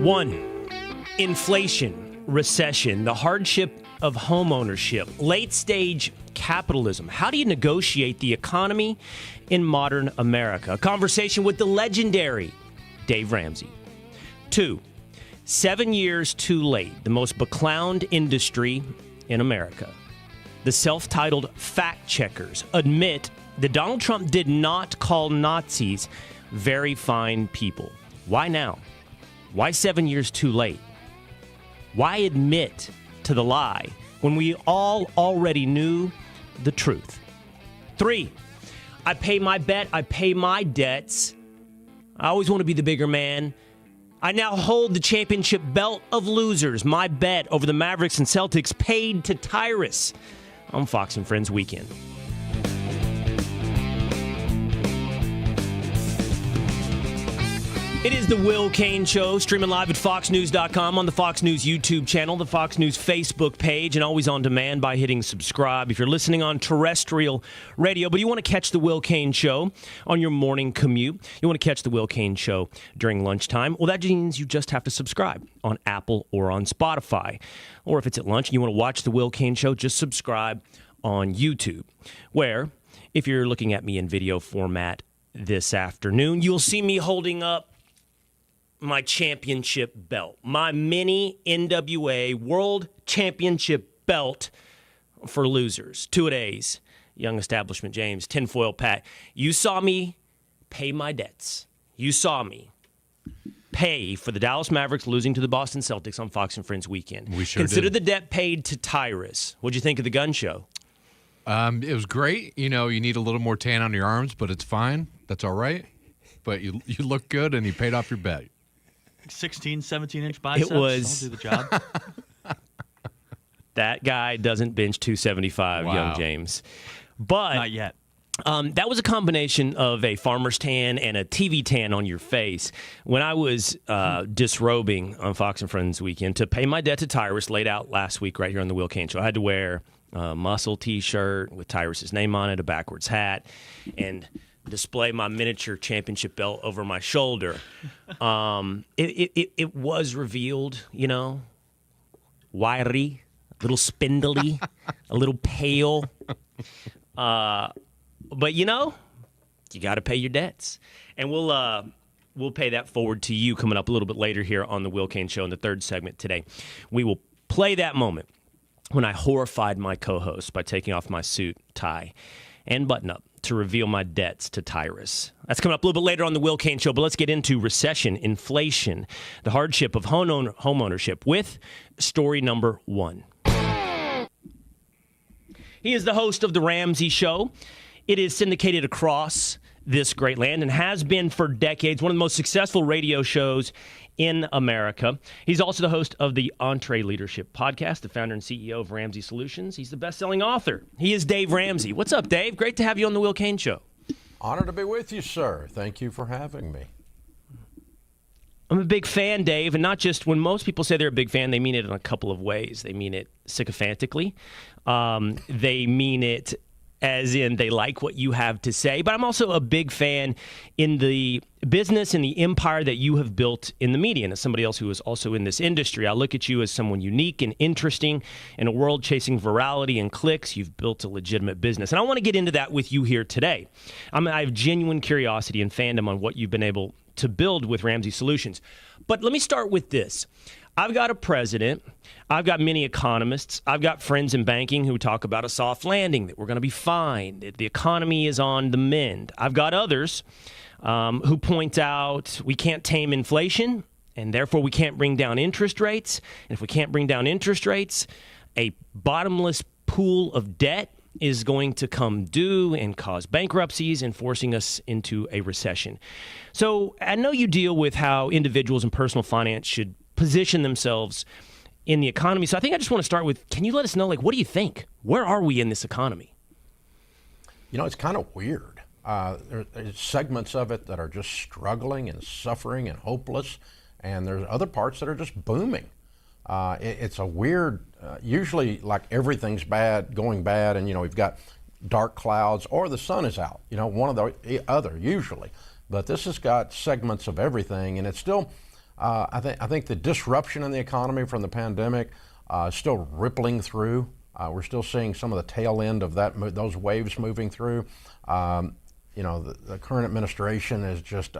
One, inflation, recession, the hardship of home ownership, late-stage capitalism. How do you negotiate the economy in modern America? A conversation with the legendary Dave Ramsey. 2, 7 years too late, the most beclowned industry in America. The self-titled fact-checkers admit that Donald Trump did not call Nazis very fine people. Why now? Why 7 years too late? Why admit to the lie when we all already knew the truth? 3, I pay my bet, I pay my debts. I always want to be the bigger man. I now hold the championship belt of losers. My bet over the Mavericks and Celtics paid to Tyrus on Fox and Friends Weekend. It is the Will Cain Show, streaming live at foxnews.com, on the Fox News YouTube channel, the Fox News Facebook page, and always on demand by hitting subscribe if you're listening on terrestrial radio. But you want to catch the Will Cain Show on your morning commute. You want to catch the Will Cain Show during lunchtime. Well, that means you just have to subscribe on Apple or on Spotify. Or if it's at lunch and you want to watch the Will Cain Show, just subscribe on YouTube, where if you're looking at me in video format this afternoon, you'll see me holding up my championship belt, my mini NWA World Championship belt for losers. 2-a-days, Young Establishment James, Tinfoil Pat. You saw me pay my debts. You saw me pay for the Dallas Mavericks losing to the Boston Celtics on Fox and Friends Weekend. We sure Consider did. the debt paid to Tyrus. What'd you think of the gun show? It was great. You know, you need a little more tan on your arms, but it's fine. That's all right. But you look good, and you paid off your bet. 16, 17-inch biceps. It was. I'll do the job. That guy doesn't bench 275, Wow. Young James. But Not yet. that was a combination of a farmer's tan and a TV tan on your face. When I was disrobing on Fox and Friends Weekend to pay my debt to Tyrus, laid out last week right here on the Will Cain Show, I had to wear a muscle T-shirt with Tyrus's name on it, a backwards hat, and display my miniature championship belt over my shoulder. It was revealed, you know, wiry, a little spindly, a little pale. But, you know, you got to pay your debts. And we'll pay that forward to you coming up a little bit later here on the Will Cain Show in the third segment today. We will play that moment when I horrified my co-host by taking off my suit, tie, and button-up to reveal my debts to Tyrus. That's coming up a little bit later on the Will Cain Show, but let's get into recession, inflation, the hardship of home ownership with story number 1. He is the host of The Ramsey Show. It is syndicated across this great land and has been for decades, one of the most successful radio shows in America. He's also the host of the EntreLeadership podcast, the founder and CEO of Ramsey Solutions. He's the best-selling author. He is Dave Ramsey. What's up, Dave? Great to have you on the Will Cain Show. Honored to be with you, sir. Thank you for having me. I'm a big fan, Dave, and not just when most people say they're a big fan, they mean it in a couple of ways. They mean it sycophantically. They mean it as in they like what you have to say. But I'm also a big fan in the business and the empire that you have built in the media. And as somebody else who is also in this industry, I look at you as someone unique and interesting in a world chasing virality and clicks. You've built a legitimate business. And I want to get into that with you here today. I have genuine curiosity and fandom on what you've been able to build with Ramsey Solutions. But let me start with this. I've got a president. I've got many economists. I've got friends in banking who talk about a soft landing, that we're going to be fine, that the economy is on the mend. I've got others who point out we can't tame inflation, and therefore we can't bring down interest rates. And if we can't bring down interest rates, a bottomless pool of debt is going to come due and cause bankruptcies and forcing us into a recession. So I know you deal with how individuals and personal finance should position themselves in the economy. So I think I just want to start with, can you let us know, like, what do you think? Where are we in this economy? You know, it's kind of weird. There's segments of it that are just struggling and suffering and hopeless, and there's other parts that are just booming. It's a weird, usually like everything's bad, going bad, and, you know, we've got dark clouds or the sun is out, you know, one or the other usually. But this has got segments of everything, and it's still, I think the disruption in the economy from the pandemic is still rippling through. We're still seeing some of the tail end of those waves moving through. The current administration is just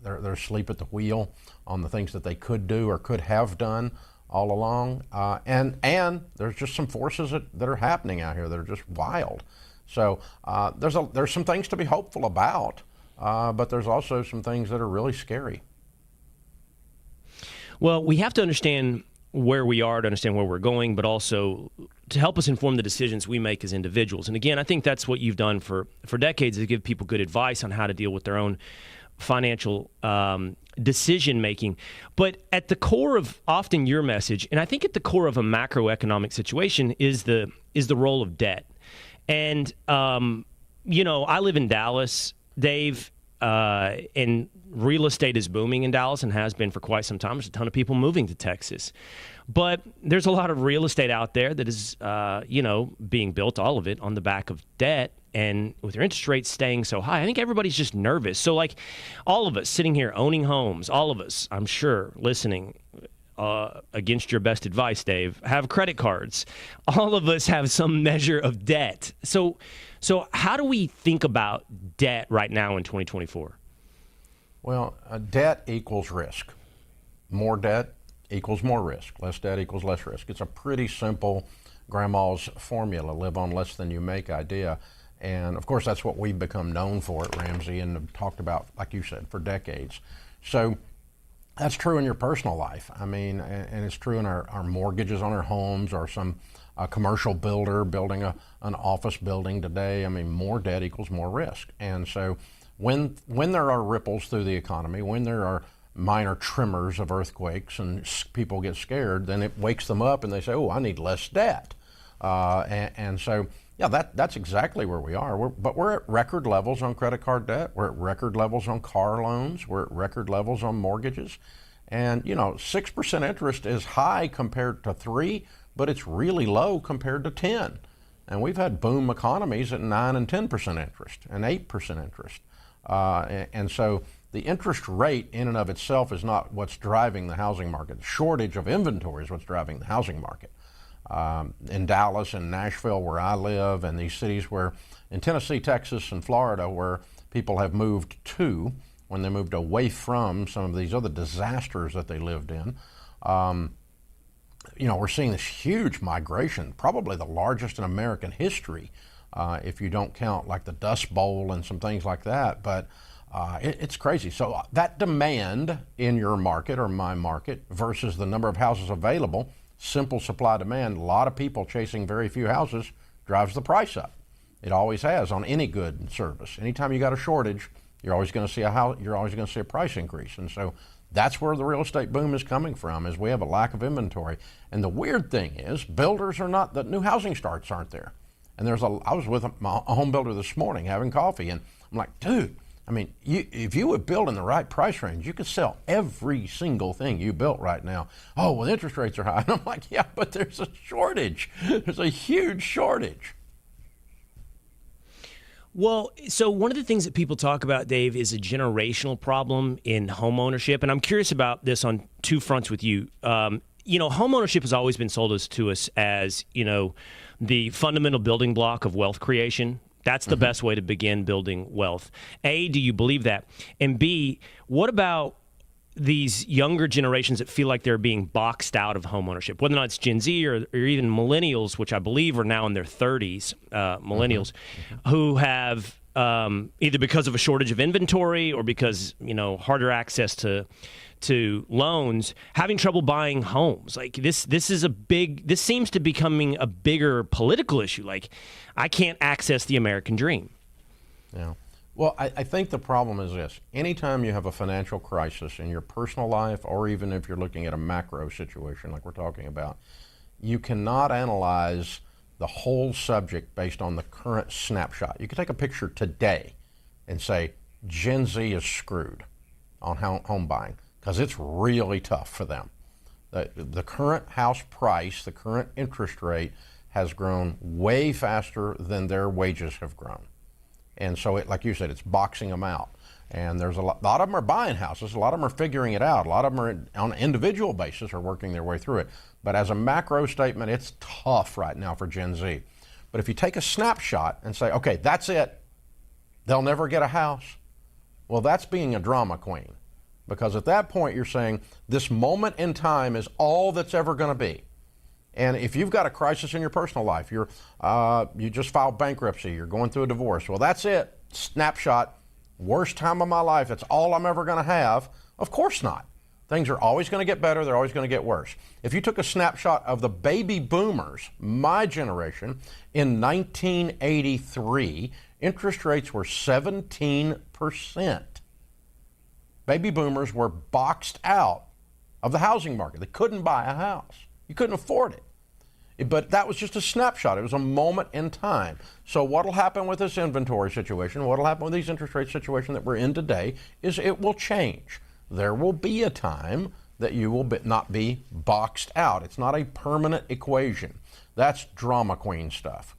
they're asleep at the wheel on the things that they could do or could have done all along. And there's just some forces that are happening out here that are just wild. So there's some things to be hopeful about, but there's also some things that are really scary. Well, we have to understand where we are to understand where we're going, but also to help us inform the decisions we make as individuals. And again, I think that's what you've done for decades, is give people good advice on how to deal with their own financial decision making. But at the core of often your message, and I think at the core of a macroeconomic situation, is the role of debt. And I live in Dallas, Dave, and real estate is booming in Dallas and has been for quite some time. There's a ton of people moving to Texas. But there's a lot of real estate out there that is, being built, all of it, on the back of debt. And with your interest rates staying so high, I think everybody's just nervous. So, like, all of us sitting here owning homes, all of us, I'm sure, listening, against your best advice, Dave, have credit cards. All of us have some measure of debt. So how do we think about debt right now in 2024? Well, debt equals risk. More debt equals more risk. Less debt equals less risk. It's a pretty simple grandma's formula, live on less than you make idea. And of course, that's what we've become known for at Ramsey and have talked about, like you said, for decades. So that's true in your personal life. I mean, and it's true in our mortgages on our homes, or some commercial builder building an office building today. I mean, more debt equals more risk. And so when there are ripples through the economy, when there are minor tremors of earthquakes and people get scared, then it wakes them up and they say, oh, I need less debt. And so, yeah, that's exactly where we are. But we're at record levels on credit card debt. We're at record levels on car loans. We're at record levels on mortgages. And, 6% interest is high compared to 3%, but it's really low compared to 10%. And we've had boom economies at 9 and 10% interest and 8% interest. And so the interest rate in and of itself is not what's driving the housing market. The shortage of inventory is what's driving the housing market. In Dallas and Nashville, where I live, and these cities in Tennessee, Texas, and Florida, where people have moved to when they moved away from some of these other disasters that they lived in. We're seeing this huge migration, probably the largest in American history, if you don't count like the Dust Bowl and some things like that. But it's crazy. So that demand in your market or my market versus the number of houses available, simple supply demand, a lot of people chasing very few houses, drives the price up. It always has on any good and service. Anytime you got a shortage, you're always going to see a price increase. And so that's where the real estate boom is coming from, is we have a lack of inventory. And the weird thing is, the new housing starts aren't there. And I was with a home builder this morning having coffee, and I'm like, dude, I mean, if you would build in the right price range, you could sell every single thing you built right now. Oh, well, interest rates are high. And I'm like, yeah, but there's a shortage. There's a huge shortage. Well, so one of the things that people talk about, Dave, is a generational problem in home ownership. And I'm curious about this on two fronts with you. Home ownership has always been sold to us as, the fundamental building block of wealth creation. That's the best way to begin building wealth. A, do you believe that? And B, what about these younger generations that feel like they're being boxed out of homeownership, whether or not it's Gen Z or even millennials, which I believe are now in their 30s, millennials, who have either because of a shortage of inventory or because, harder access to loans, having trouble buying homes. Like this seems to be becoming a bigger political issue. Like, I can't access the American dream. Yeah. Well, I think the problem is this. Anytime you have a financial crisis in your personal life, or even if you're looking at a macro situation like we're talking about, you cannot analyze the whole subject based on the current snapshot. You can take a picture today and say, Gen Z is screwed on home buying, because it's really tough for them. The current house price, the current interest rate has grown way faster than their wages have grown. And so, like you said, it's boxing them out. And there's a lot of them are buying houses. A lot of them are figuring it out. A lot of them are on an individual basis are working their way through it. But as a macro statement, it's tough right now for Gen Z. But if you take a snapshot and say, okay, that's it, they'll never get a house. Well, that's being a drama queen. Because at that point, you're saying this moment in time is all that's ever going to be. And if you've got a crisis in your personal life, you just filed bankruptcy, you're going through a divorce, well, that's it. Snapshot. Worst time of my life, that's all I'm ever going to have. Of course not. Things are always going to get better, they're always going to get worse. If you took a snapshot of the baby boomers, my generation, in 1983, interest rates were 17%. Baby boomers were boxed out of the housing market. They couldn't buy a house. You couldn't afford it. But that was just a snapshot. It was a moment in time. So what will happen with this inventory situation, what will happen with these interest rate situation that we're in today, is it will change. There will be a time that you will not be boxed out. It's not a permanent equation. That's drama queen stuff.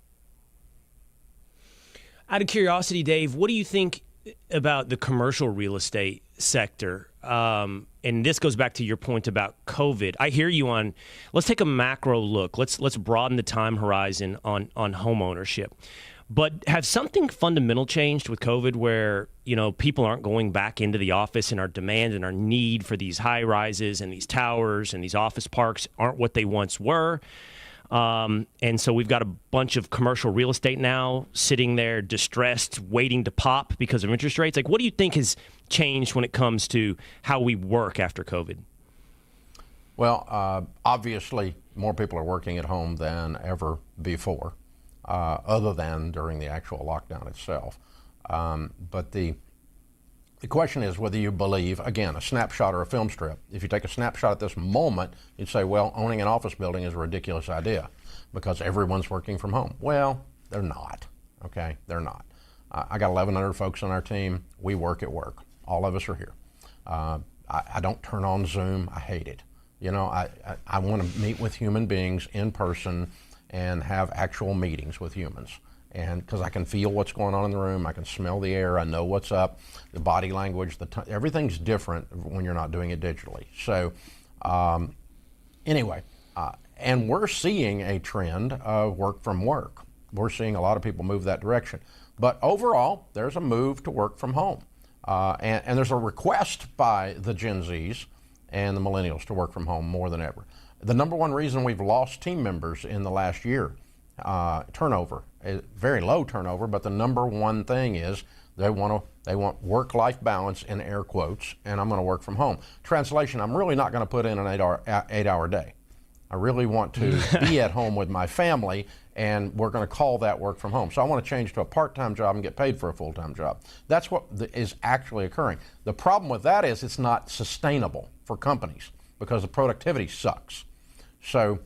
Out of curiosity, Dave, what do you think about the commercial real estate sector? And this goes back to your point about COVID. I hear you on, let's take a macro look. Let's broaden the time horizon on home ownership. But have something fundamental changed with COVID where, people aren't going back into the office and our demand and our need for these high rises and these towers and these office parks aren't what they once were? And so we've got a bunch of commercial real estate now sitting there distressed, waiting to pop because of interest rates. Like, what do you think has changed when it comes to how we work after COVID? Well, obviously, more people are working at home than ever before, other than during the actual lockdown itself. But the question is whether you believe, again, a snapshot or a film strip. If you take a snapshot at this moment, you'd say, well, owning an office building is a ridiculous idea because everyone's working from home. Well, they're not, okay? They're not. I got 1,100 folks on our team. We work at work. All of us are here. I don't turn on Zoom. I hate it. I want to meet with human beings in person and have actual meetings with humans. And because I can feel what's going on in the room, I can smell the air, I know what's up, the body language, everything's different when you're not doing it digitally. So anyway, and we're seeing a trend of work from work. We're seeing a lot of people move that direction. But overall, there's a move to work from home. And there's a request by the Gen Zs and the millennials to work from home more than ever. The number one reason we've lost team members in the last year, turnover, very low turnover, but the number one thing is they want work-life balance in air quotes, and I'm going to work from home. Translation, I'm really not going to put in an eight-hour day. I really want to be at home with my family, and we're going to call that work from home. So I want to change to a part-time job and get paid for a full-time job. That's what is actually occurring. The problem with that is it's not sustainable for companies because the productivity sucks. So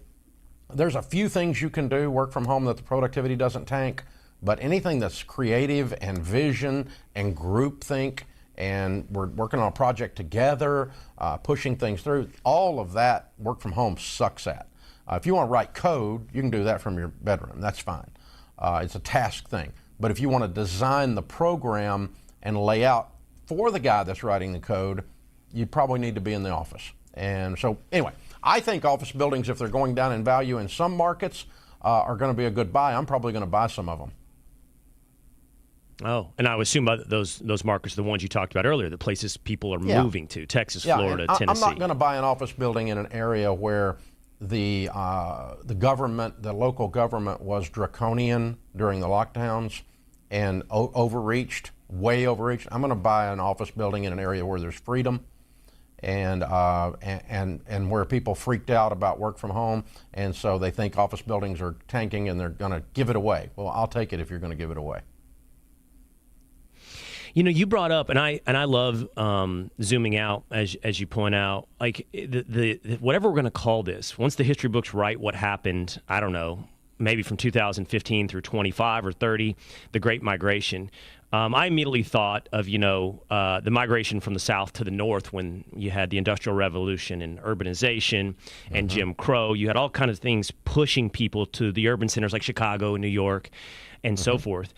there's a few things you can do, work from home, that the productivity doesn't tank, but anything that's creative and vision and groupthink, and we're working on a project together, pushing things through, all of that work from home sucks at. If you want to write code, you can do that from your bedroom. That's fine. It's a task thing. But if you want to design the program and lay out for the guy that's writing the code, you probably need to be in the office. And so anyway, I think office buildings, if they're going down in value in some markets, are going to be a good buy. I'm probably going to buy some of them. Oh, and I would assume those markets are the ones you talked about earlier, the places people are moving to, Texas, Florida, Tennessee. I'm not going to buy an office building in an area where the government, the local government, was draconian during the lockdowns and overreached, way overreached. I'm going to buy an office building in an area where there's freedom and where people freaked out about work from home, and so they think office buildings are tanking and they're going to give it away. Well, I'll take it if you're going to give it away. You brought up, and I love zooming out, as you point out, like the whatever we're going to call this. Once the history books write what happened, I don't know, maybe from 2015 through 25 or 30, the Great Migration. I immediately thought of the migration from the South to the North when you had the Industrial Revolution and urbanization and Jim Crow. You had all kinds of things pushing people to the urban centers like Chicago and New York and so forth.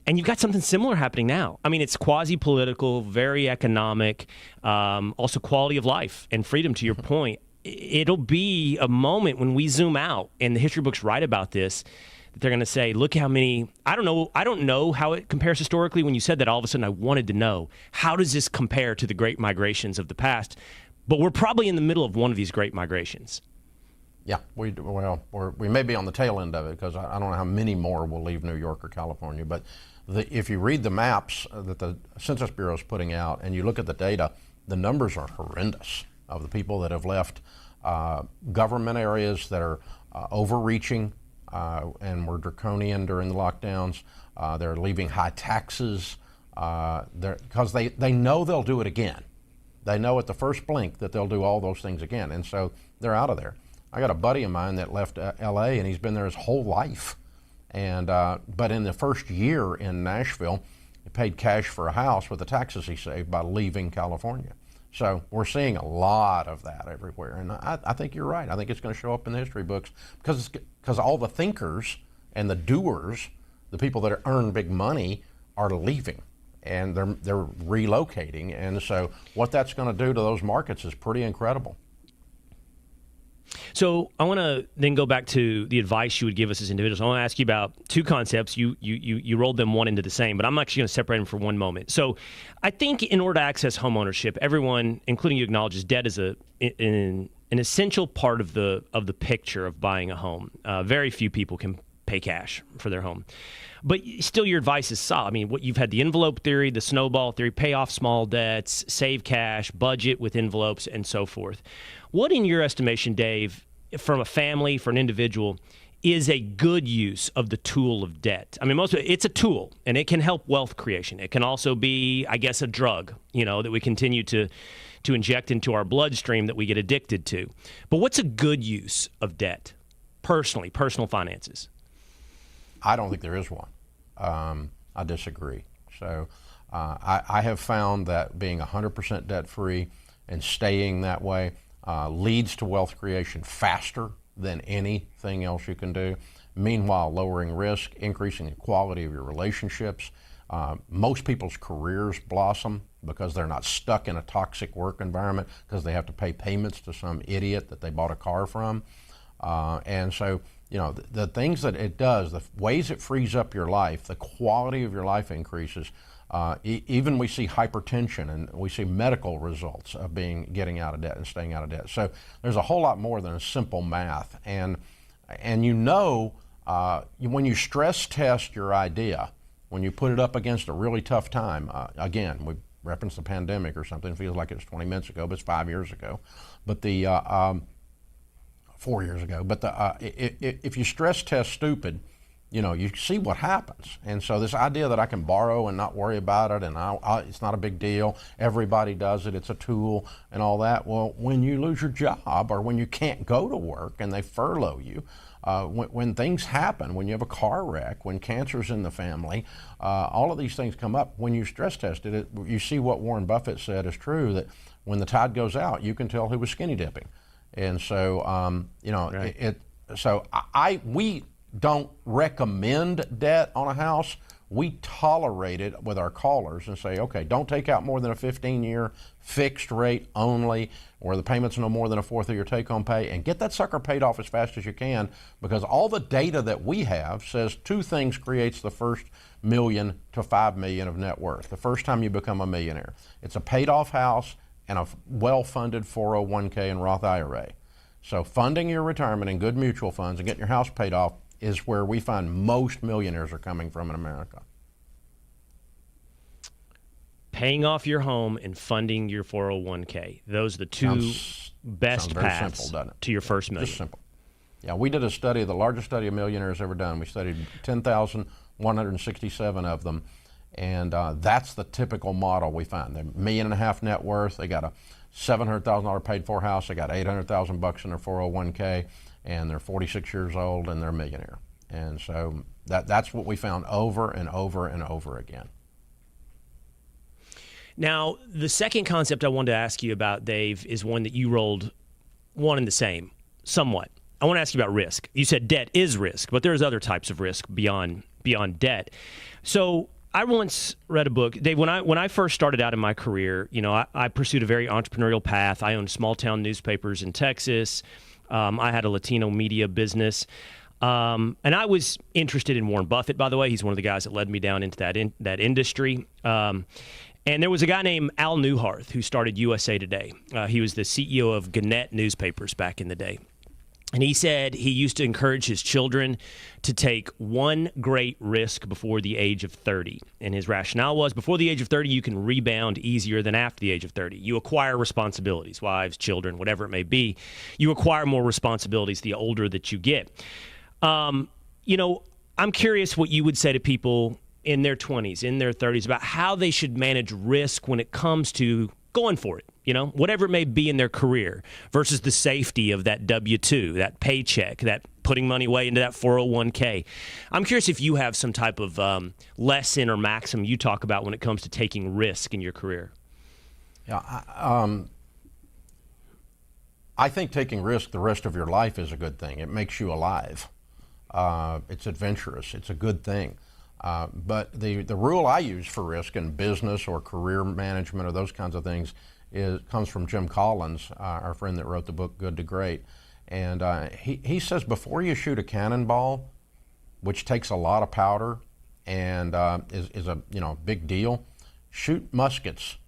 And you've got something similar happening now. I mean, it's quasi-political, very economic, also quality of life and freedom, to your point. It'll be a moment when we zoom out, and the history books write about this, that they're going to say, look how many, I don't know how it compares historically. When you said that, all of a sudden I wanted to know, how does this compare to the great migrations of the past? But we're probably in the middle of one of these great migrations. Yeah, we may be on the tail end of it, because I don't know how many more will leave New York or California. But if you read the maps that the Census Bureau is putting out and you look at the data, the numbers are horrendous of the people that have left government areas that are overreaching and were draconian during the lockdowns. They're leaving high taxes because they know they'll do it again. They know at the first blink that they'll do all those things again, and so they're out of there. I got a buddy of mine that left L.A. and he's been there his whole life, and but in the first year in Nashville, he paid cash for a house with the taxes he saved by leaving California. So we're seeing a lot of that everywhere, and I think you're right. I think it's going to show up in the history books because all the thinkers and the doers, the people that earn big money, are leaving, and they're relocating, and so what that's going to do to those markets is pretty incredible. So I want to then go back to the advice you would give us as individuals. I want to ask you about two concepts. You rolled them one into the same, but I'm actually going to separate them for one moment. So I think in order to access home ownership, everyone, including you, acknowledges debt is an essential part of the picture of buying a home. Very few people can pay cash for their home. But still, your advice is solid. I mean, you've had the envelope theory, the snowball theory, pay off small debts, save cash, budget with envelopes, and so forth. What, in your estimation, Dave, from a family, for an individual, is a good use of the tool of debt? I mean, it's a tool, and it can help wealth creation. It can also be, I guess, a drug, that we continue to inject into our bloodstream that we get addicted to. But what's a good use of debt, personally, personal finances? I don't think there is one. I disagree. So I have found that being 100% debt-free and staying that way leads to wealth creation faster than anything else you can do. Meanwhile, lowering risk, increasing the quality of your relationships. Most people's careers blossom because they're not stuck in a toxic work environment because they have to pay payments to some idiot that they bought a car from. And so, the things that it does, the ways it frees up your life, the quality of your life increases. Even we see hypertension and we see medical results of getting out of debt and staying out of debt. So there's a whole lot more than a simple math. And when you stress test your idea, when you put it up against a really tough time, again, we referenced the pandemic or something, it feels like it was 20 minutes ago, but it's 5 years ago. But 4 years ago. But if you stress test stupid, you see what happens. And so this idea that I can borrow and not worry about it, and it's not a big deal, everybody does it, it's a tool and all that. Well, when you lose your job or when you can't go to work and they furlough you, when things happen, when you have a car wreck, when cancer's in the family, all of these things come up. When you stress test it, you see what Warren Buffett said is true, that when the tide goes out, you can tell who was skinny dipping. And so, right. We don't recommend debt on a house. We tolerate it with our callers and say, okay, don't take out more than a 15-year fixed rate only, where the payment's no more than a fourth of your take-home pay, and get that sucker paid off as fast as you can, because all the data that we have says two things creates the first $1 million to $5 million of net worth. The first time you become a millionaire, it's a paid-off house and a well-funded 401k and Roth IRA. So funding your retirement in good mutual funds and getting your house paid off is where we find most millionaires are coming from in America. Paying off your home and funding your 401k. Those are the two best paths simple, to your first million. Just simple. Yeah, we did a study, the largest study of millionaires ever done. We studied 10,167 of them. And that's the typical model we find. They're $1.5 million net worth. They got a $700,000 paid for house. They got $800,000 in their 401k, and they're 46 years old, and they're a millionaire. And so that's what we found over and over and over again. Now, the second concept I wanted to ask you about, Dave, is one that you rolled one and the same, somewhat. I want to ask you about risk. You said debt is risk, but there's other types of risk beyond debt. So I once read a book, Dave. When I first started out in my career, I pursued a very entrepreneurial path. I owned small town newspapers in Texas. I had a Latino media business. And I was interested in Warren Buffett, by the way. He's one of the guys that led me down into that industry. And there was a guy named Al Newharth who started USA Today. He was the CEO of Gannett newspapers back in the day. And he said he used to encourage his children to take one great risk before the age of 30. And his rationale was, before the age of 30, you can rebound easier than after the age of 30. You acquire responsibilities, wives, children, whatever it may be. You acquire more responsibilities the older that you get. I'm curious what you would say to people in their 20s, in their 30s, about how they should manage risk when it comes to going for it, whatever it may be in their career, versus the safety of that W-2, that paycheck, that putting money away into that 401k. I'm curious if you have some type of lesson or maxim you talk about when it comes to taking risk in your career. Yeah, I think taking risk the rest of your life is a good thing. It makes you alive. It's adventurous. It's a good thing. But the rule I use for risk in business or career management or those kinds of things comes from Jim Collins, our friend that wrote the book Good to Great. And he says before you shoot a cannonball, which takes a lot of powder and is a big deal, shoot muskets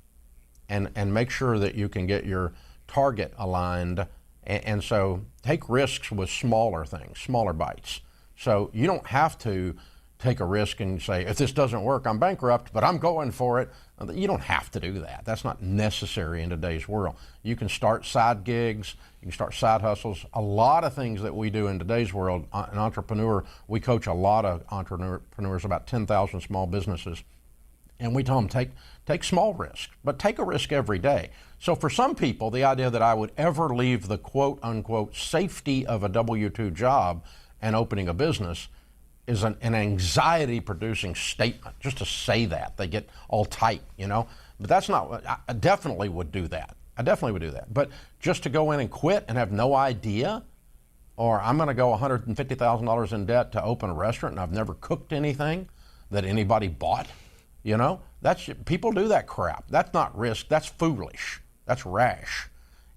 and make sure that you can get your target aligned. And so take risks with smaller things, smaller bites. So you don't have to take a risk and say, if this doesn't work, I'm bankrupt, but I'm going for it. You don't have to do that. That's not necessary in today's world. You can start side gigs, you can start side hustles. A lot of things that we do in today's world, an entrepreneur, we coach a lot of entrepreneurs, about 10,000 small businesses, and we tell them take small risks, but take a risk every day. So for some people, the idea that I would ever leave the quote unquote safety of a W-2 job and opening a business is an anxiety-producing statement. Just to say that, they get all tight, But that's not what I definitely would do that. But just to go in and quit and have no idea, or I'm going to go $150,000 in debt to open a restaurant and I've never cooked anything that anybody bought, people do that crap. That's not risk. That's foolish. That's rash.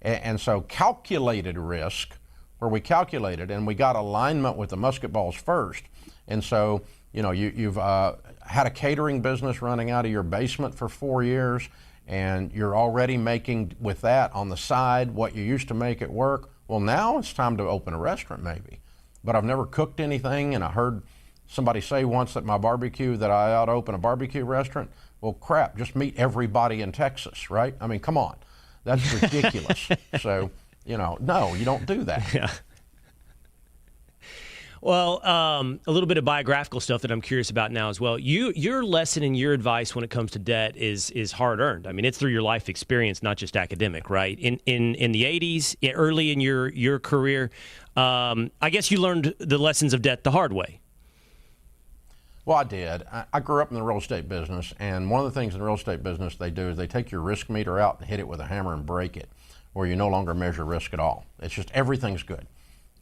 And so calculated risk, where we calculated and we got alignment with the musket balls first. And so, you've had a catering business running out of your basement for 4 years, and you're already making with that on the side what you used to make at work. Well, now it's time to open a restaurant maybe. But I've never cooked anything, and I heard somebody say once at my barbecue that I ought to open a barbecue restaurant. Well, crap, just meet everybody in Texas, right? I mean, come on. That's ridiculous. So, no, you don't do that. Yeah. Well, a little bit of biographical stuff that I'm curious about now as well. Your lesson and your advice when it comes to debt is hard earned. I mean, it's through your life experience, not just academic, right? In the 80s, early in your career, I guess you learned the lessons of debt the hard way. Well, I did. I grew up in the real estate business, and one of the things in the real estate business they do is they take your risk meter out and hit it with a hammer and break it, where you no longer measure risk at all. It's just everything's good.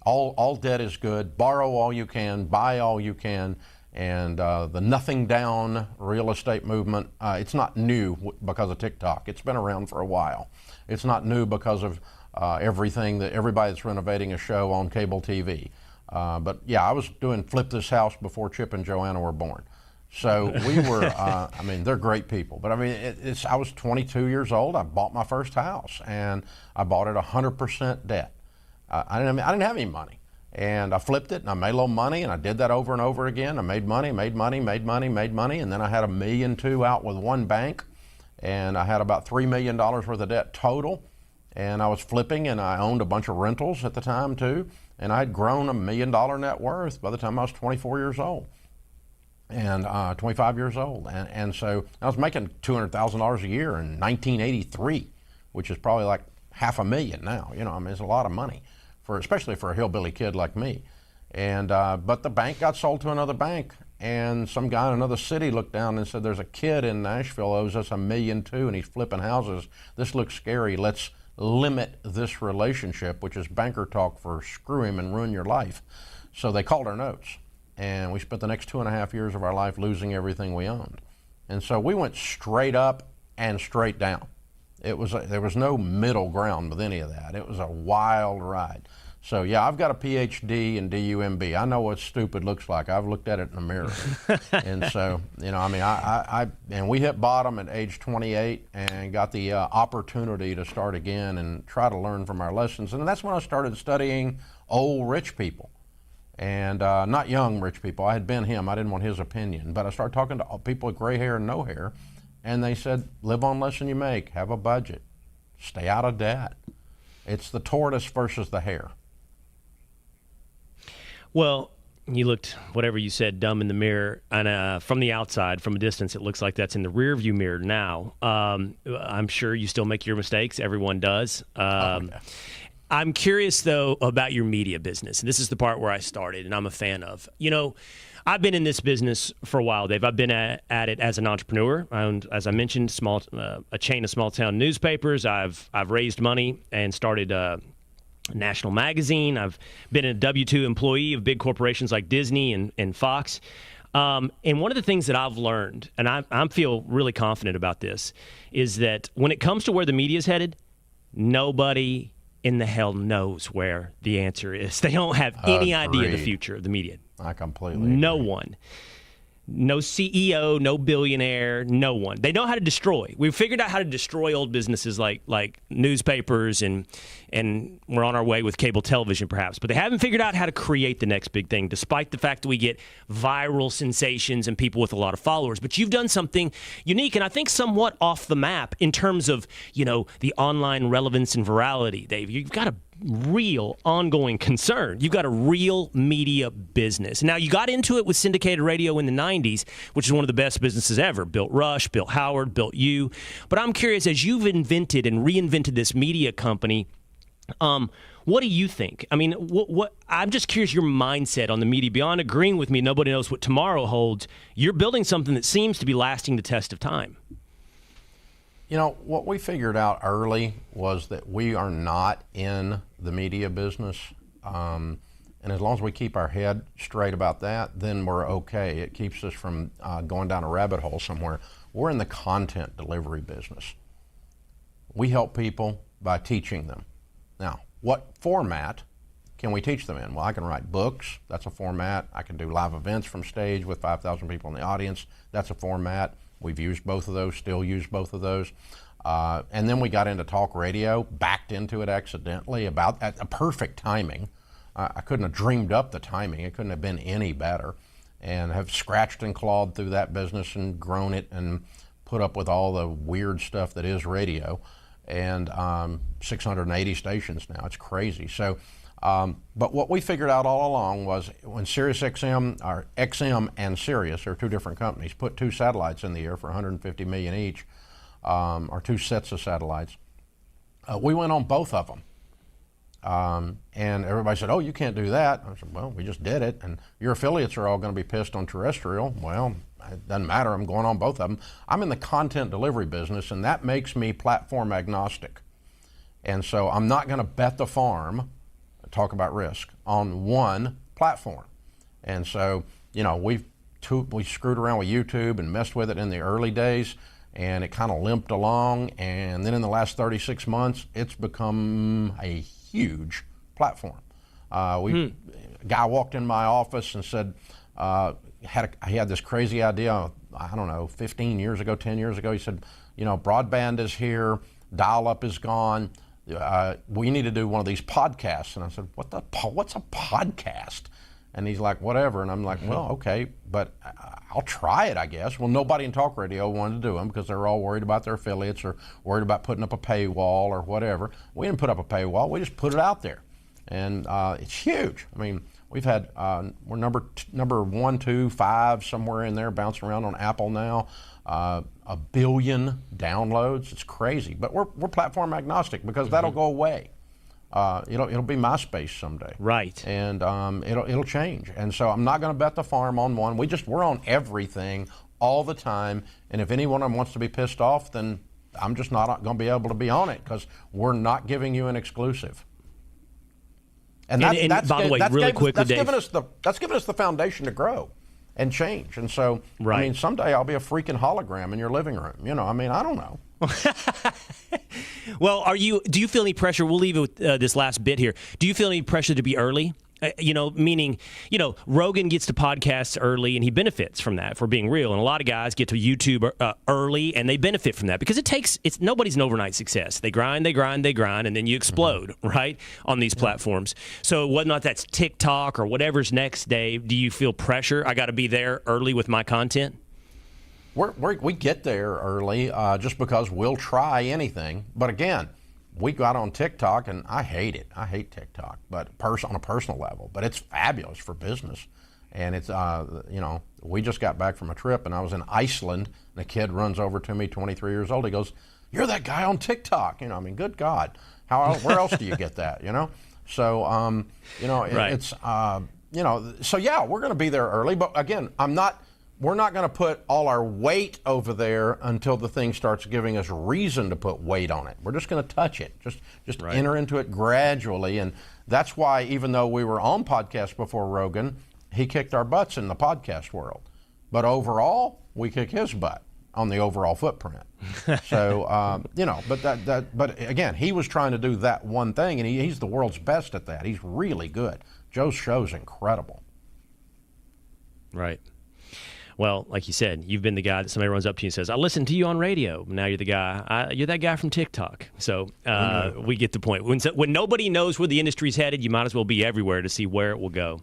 All debt is good. Borrow all you can, buy all you can, and the nothing down real estate movement, it's not new because of TikTok. It's been around for a while. It's not new because of everybody that's renovating a show on cable TV. But yeah, I was doing Flip This House before Chip and Joanna were born. So we were, they're great people. But I was 22 years old. I bought my first house, and I bought it 100% debt. I didn't have any money, and I flipped it, and I made a little money, and I did that over and over again. I made money, and then I had $1.2 million out with one bank, and I had about $3 million worth of debt total, and I was flipping, and I owned a bunch of rentals at the time too, and I had grown $1 million net worth by the time I was 24 years old, and 25 years old, and so I was making $200,000 a year in 1983, which is probably like $500,000 now. It's a lot of money. Especially for a hillbilly kid like me. And but the bank got sold to another bank, and some guy in another city looked down and said, there's a kid in Nashville owes us $1.2 million, and he's flipping houses. This looks scary. Let's limit this relationship, which is banker talk for screw him and ruin your life. So they called our notes, and we spent the next 2.5 years of our life losing everything we owned. And so we went straight up and straight down. There was no middle ground with any of that. It was a wild ride. So yeah, I've got a PhD in DUMB. I know what stupid looks like. I've looked at it in the mirror. And so, and we hit bottom at age 28 and got the opportunity to start again and try to learn from our lessons. And that's when I started studying old rich people. And not young rich people. I had been him. I didn't want his opinion. But I started talking to people with gray hair and no hair. And they said, live on less than you make, have a budget, stay out of debt. It's the tortoise versus the hare. Well, you looked, whatever you said, dumb in the mirror. And from the outside, from a distance, it looks like that's in the rearview mirror now. I'm sure you still make your mistakes. Everyone does. I'm curious, though, about your media business. And this is the part where I started and I'm a fan of. I've been in this business for a while, Dave. I've been at it as an entrepreneur. I owned, as I mentioned, a chain of small-town newspapers. I've raised money and started a national magazine. I've been a W-2 employee of big corporations like Disney and Fox. And one of the things that I've learned, and I feel really confident about this, is that when it comes to where the media is headed, nobody in the hell knows where the answer is. They don't have any idea of the future of the media. I completely No agree. one. No CEO, no billionaire, no one. They know how to destroy. We've figured out how to destroy old businesses like newspapers, and we're on our way with cable television perhaps. But they haven't figured out how to create the next big thing, despite the fact that we get viral sensations and people with a lot of followers. But you've done something unique and I think somewhat off the map in terms of, the online relevance and virality, Dave. You've got a real ongoing concern. You've got a real media business. Now, you got into it with syndicated radio in the 90s, which is one of the best businesses ever. Built Rush, built Howard, built you. But I'm curious, as you've invented and reinvented this media company, what do you think? I mean, what I'm just curious your mindset on the media. Beyond agreeing with me, nobody knows what tomorrow holds. You're building something that seems to be lasting the test of time. What we figured out early was that we are not in the media business. And as long as we keep our head straight about that, then we're okay. It keeps us from going down a rabbit hole somewhere. We're in the content delivery business. We help people by teaching them. Now, what format can we teach them in? Well, I can write books. That's a format. I can do live events from stage with 5,000 people in the audience. That's a format. We've used both of those, still use both of those. And then we got into talk radio, backed into it accidentally at a perfect timing. I couldn't have dreamed up the timing. It couldn't have been any better. And have scratched and clawed through that business and grown it and put up with all the weird stuff that is radio. And 680 stations now. It's crazy. So, but what we figured out all along was when SiriusXM, or XM and Sirius, are two different companies, put two satellites in the air for $150 million each, or two sets of satellites. We went on both of them. And everybody said, oh, you can't do that. I said, well, we just did it. And your affiliates are all going to be pissed on terrestrial. Well, it doesn't matter. I'm going on both of them. I'm in the content delivery business, and that makes me platform agnostic. And so I'm not going to bet the farm, talk about risk, on one platform. And so, we screwed around with YouTube and messed with it in the early days, and it kind of limped along. And then in the last 36 months, it's become a huge platform. A guy walked in my office and said, I had this crazy idea, I don't know, 15 years ago, 10 years ago. He said, broadband is here, dial-up is gone. We need to do one of these podcasts. And I said, what's a podcast? And he's like, whatever. And I'm like, well, okay, but I'll try it, I guess. Well, nobody in talk radio wanted to do them because they're all worried about their affiliates or worried about putting up a paywall or whatever. We didn't put up a paywall. We just put it out there. And it's huge. I mean, we've had, we're number 1, 2, 5, somewhere in there, bouncing around on Apple now. 1 billion downloads. It's crazy. But we're platform agnostic because that'll go away. It'll be MySpace someday. Right. And it'll change. And so I'm not going to bet the farm on one. We're on everything all the time. And if anyone wants to be pissed off, then I'm just not going to be able to be on it because we're not giving you an exclusive. And that's by the way, really quickly, Dave. That's given us the foundation to grow. and change. And so, Right. I mean, someday I'll be a freaking hologram in your living room. You know, I mean, I don't know. Well, do you feel any pressure? We'll leave it with this last bit here. Do you feel any pressure to be early? Meaning, Rogan gets to podcasts early and he benefits from that, for being real. And a lot of guys get to YouTube early and they benefit from that because it's nobody's an overnight success. They grind, and then you explode, right, on these platforms. So whether or not that's TikTok or whatever's next, Dave, do you feel pressure? I got to be there early with my content? We get there early just because we'll try anything. But again, we got on TikTok, and I hate it. I hate TikTok, but on a personal level. But it's fabulous for business. And it's, we just got back from a trip, and I was in Iceland, and a kid runs over to me, 23 years old. He goes, "You're that guy on TikTok." Good God. Where else do you get that, So, Right. it's, so yeah, we're going to be there early. But again, we're not going to put all our weight over there until the thing starts giving us reason to put weight on it. We're just going to touch it, just Right. enter into it gradually. And that's why, even though we were on podcasts before Rogan, he kicked our butts in the podcast world. But overall, we kick his butt on the overall footprint. So, but again, he was trying to do that one thing, and he's the world's best at that. He's really good. Joe's show's incredible. Right. Well, like you said, you've been the guy that somebody runs up to you and says, "I listened to you on radio." Now you're the guy. You're that guy from TikTok. So we get the point. When nobody knows where the industry's headed, you might as well be everywhere to see where it will go.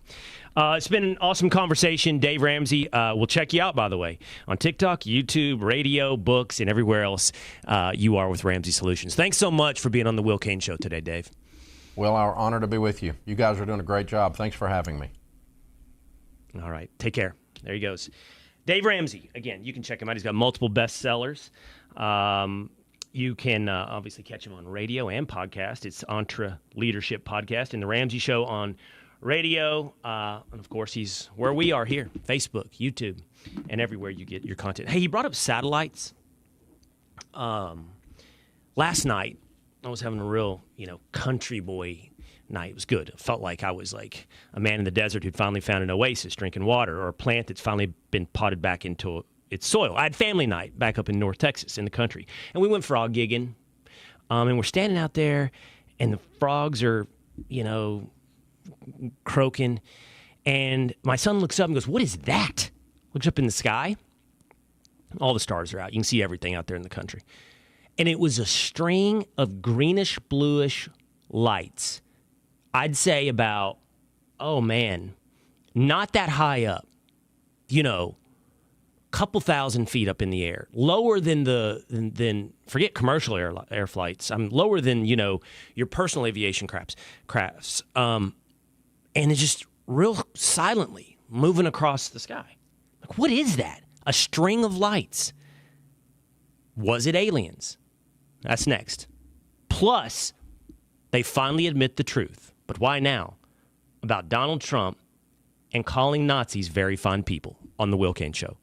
It's been an awesome conversation. Dave Ramsey. We'll check you out, by the way, on TikTok, YouTube, radio, books, and everywhere else you are with Ramsey Solutions. Thanks so much for being on the Will Cain Show today, Dave. Well, our honor to be with you. You guys are doing a great job. Thanks for having me. All right. Take care. There he goes. Dave Ramsey. Again, you can check him out. He's got multiple bestsellers. You can obviously catch him on radio and podcast. It's EntreLeadership Podcast and The Ramsey Show on radio. And, of course, he's where we are here, Facebook, YouTube, and everywhere you get your content. Hey, he brought up satellites. Last night, I was having a real, country boy night. It was good. It felt like I was like a man in the desert who'd finally found an oasis drinking water, or a plant that's finally been potted back into its soil. I had family night back up in North Texas in the country, and we went frog gigging, and we're standing out there, and the frogs are, croaking, and my son looks up and goes, "What is that?" Looks up in the sky. All the stars are out. You can see everything out there in the country. And it was a string of greenish, bluish lights. I'd say about, not that high up, couple thousand feet up in the air, lower than forget commercial air flights. I'm lower than, your personal aviation crafts. And it's just real silently moving across the sky. Like, what is that? A string of lights. Was it aliens? That's next. Plus, they finally admit the truth. But why now? About Donald Trump and calling Nazis very fine people on The Will Cain Show.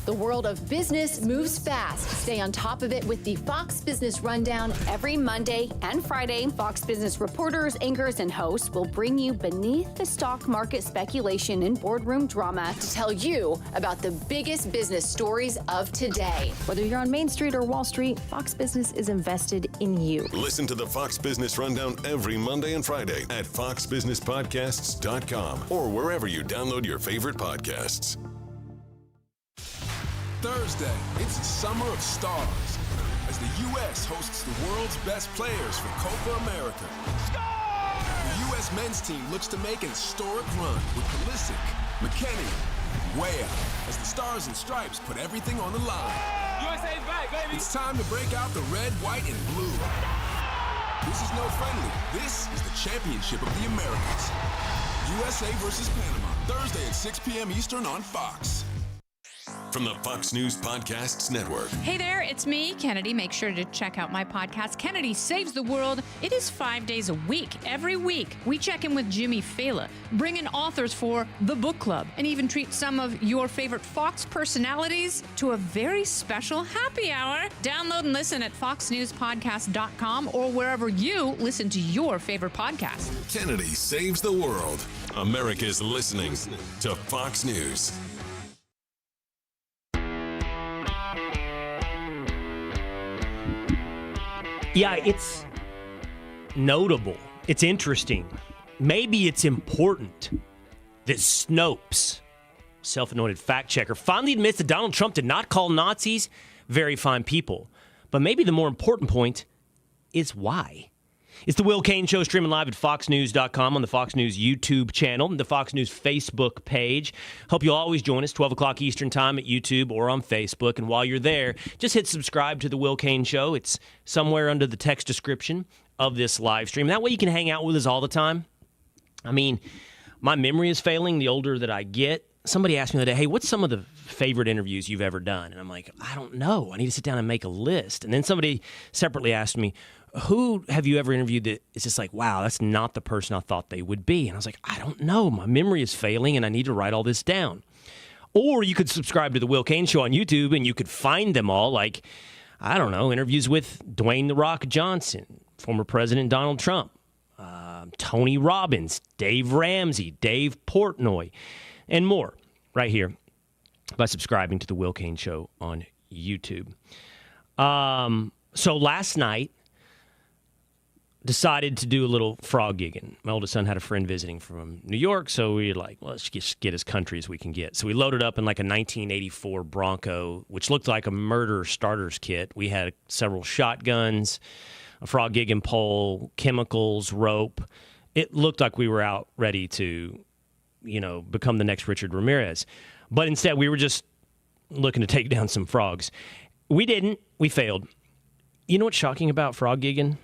The world of business moves fast. Stay on top of it with the Fox Business Rundown. Every Monday and Friday, Fox Business reporters, anchors, and hosts will bring you beneath the stock market speculation and boardroom drama to tell you about the biggest business stories of today. Whether you're on Main Street or Wall Street, Fox Business is invested in you. Listen to the Fox Business Rundown every Monday and Friday at foxbusinesspodcasts.com or wherever you download your favorite podcasts. Thursday, it's the Summer of Stars as the U.S. hosts the world's best players for Copa America. The U.S. men's team looks to make an historic run with Pulisic, McKennie, Weah as the Stars and Stripes put everything on the line. USA's back, baby! It's time to break out the red, white, and blue. This is no friendly. This is the championship of the Americas. USA versus Panama, Thursday at 6 p.m. Eastern on Fox. from the Fox News Podcasts Network. Hey there, it's me, Kennedy. Make sure to check out my podcast, Kennedy Saves the World. It is 5 days a week. Every week, we check in with Jimmy Fallon, bring in authors for the book club, and even treat some of your favorite Fox personalities to a very special happy hour. Download and listen at foxnewspodcast.com or wherever you listen to your favorite podcast. Kennedy Saves the World. America's listening to Fox News. Yeah, it's notable. It's interesting. Maybe it's important that Snopes, self-anointed fact checker, finally admits that Donald Trump did not call Nazis very fine people. But maybe the more important point is why. It's the Will Cain Show, streaming live at foxnews.com, on the Fox News YouTube channel, the Fox News Facebook page. Hope you'll always join us, 12 o'clock Eastern Time at YouTube or on Facebook. And while you're there, just hit subscribe to the Will Cain Show. It's somewhere under the text description of this live stream. That way you can hang out with us all the time. I mean, my memory is failing the older that I get. Somebody asked me the other day, hey, what's some of the favorite interviews you've ever done? And I'm like, I don't know. I need to sit down and make a list. And then somebody separately asked me, who have you ever interviewed that it's just like, wow, that's not the person I thought they would be? And I was like, I don't know. My memory is failing, and I need to write all this down. Or you could subscribe to the Will Cain Show on YouTube, and you could find them all, like, I don't know, interviews with Dwayne "The Rock" Johnson, former President Donald Trump, Tony Robbins, Dave Ramsey, Dave Portnoy, and more right here by subscribing to the Will Cain Show on YouTube. So last night, decided to do a little frog gigging. My oldest son had a friend visiting from New York, so we were like, well, let's just get as country as we can get. So we loaded up in like a 1984 Bronco, which looked like a murder starters kit. We had several shotguns, a frog gigging pole, chemicals, rope. It looked like we were out ready to, become the next Richard Ramirez. But instead, we were just looking to take down some frogs. We didn't. We failed. You know what's shocking about frog gigging?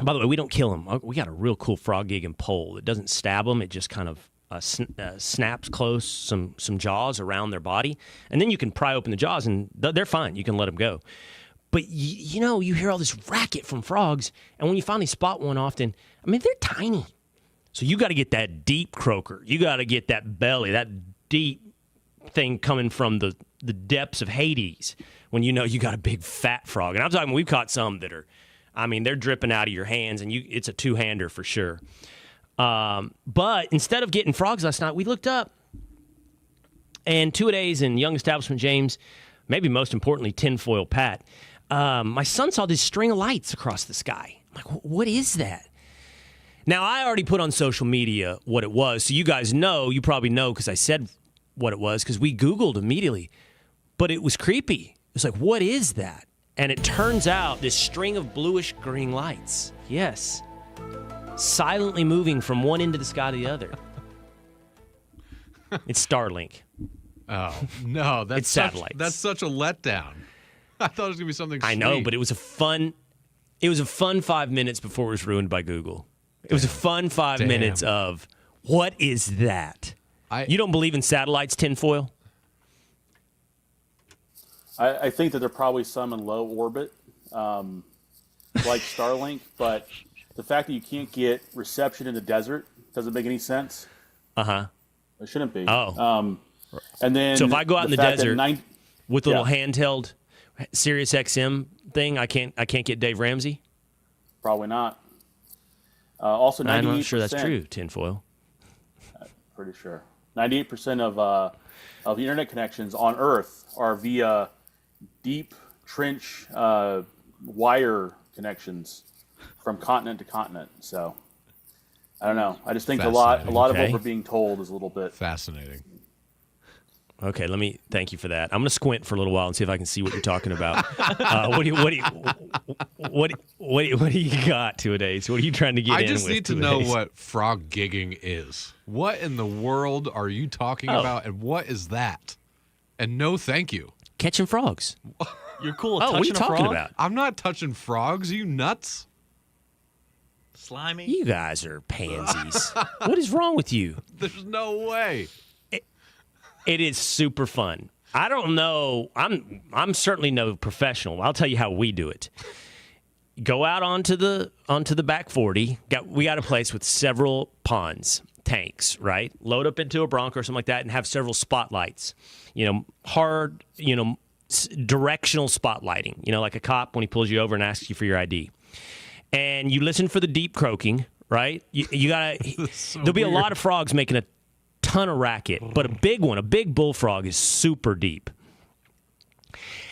By the way, we don't kill them. We got a real cool frog gigging pole. It doesn't stab them. It just kind of snaps close some jaws around their body. And then you can pry open the jaws, and they're fine. You can let them go. But, you hear all this racket from frogs, and when you finally spot one often, they're tiny. So you got to get that deep croaker. You got to get that belly, that deep thing coming from the depths of Hades when you know you got a big fat frog. And I'm talking, we've caught some that are, they're dripping out of your hands, and it's a two-hander for sure. But instead of getting frogs last night, we looked up, and two-a-days and Young Establishment James, maybe most importantly, Tinfoil Pat, my son saw this string of lights across the sky. I'm like, what is that? Now, I already put on social media what it was, so you guys know, you probably know because I said what it was, because we Googled immediately. But it was creepy. It was like, what is that? And it turns out this string of bluish green lights, yes, silently moving from one end of the sky to the other. It's Starlink. Oh, no. It's satellites. That's such a letdown. I thought it was going to be something sweet. I know, but it was a fun 5 minutes before it was ruined by Google. It was a fun 5 minutes of, what is that? You don't believe in satellites, Tinfoil? I think that there are probably some in low orbit, like Starlink, but the fact that you can't get reception in the desert doesn't make any sense. Uh-huh. It shouldn't be. Oh. And then so if I go out in the desert with a little handheld Sirius XM thing, I can't get Dave Ramsey? Probably not. Also, 98%. I'm not sure that's true, Tinfoil. Pretty sure. 98% of the internet connections on Earth are via deep trench wire connections from continent to continent. So I don't know. I just think a lot of what we're being told is a little bit fascinating. Okay, thank you for that. I'm going to squint for a little while and see if I can see what you're talking about. What do you got two-a-days? What are you trying to get in with? I just need to know what frog gigging is. What in the world are you talking about, and what is that? And no, thank you. Catching frogs. You're cool at touching what are you talking about? I'm not touching frogs. Are you nuts? Slimy. You guys are pansies. What is wrong with you? There's no way. It is super fun. I don't know. I'm certainly no professional. I'll tell you how we do it. Go out onto the back 40. We got a place with several ponds, tanks, right? Load up into a Bronco or something like that and have several spotlights. Hard, directional spotlighting. Like a cop when he pulls you over and asks you for your ID. And you listen for the deep croaking, right? You gotta. So there'll be a lot of frogs making a ton of racket, but a big bullfrog is super deep.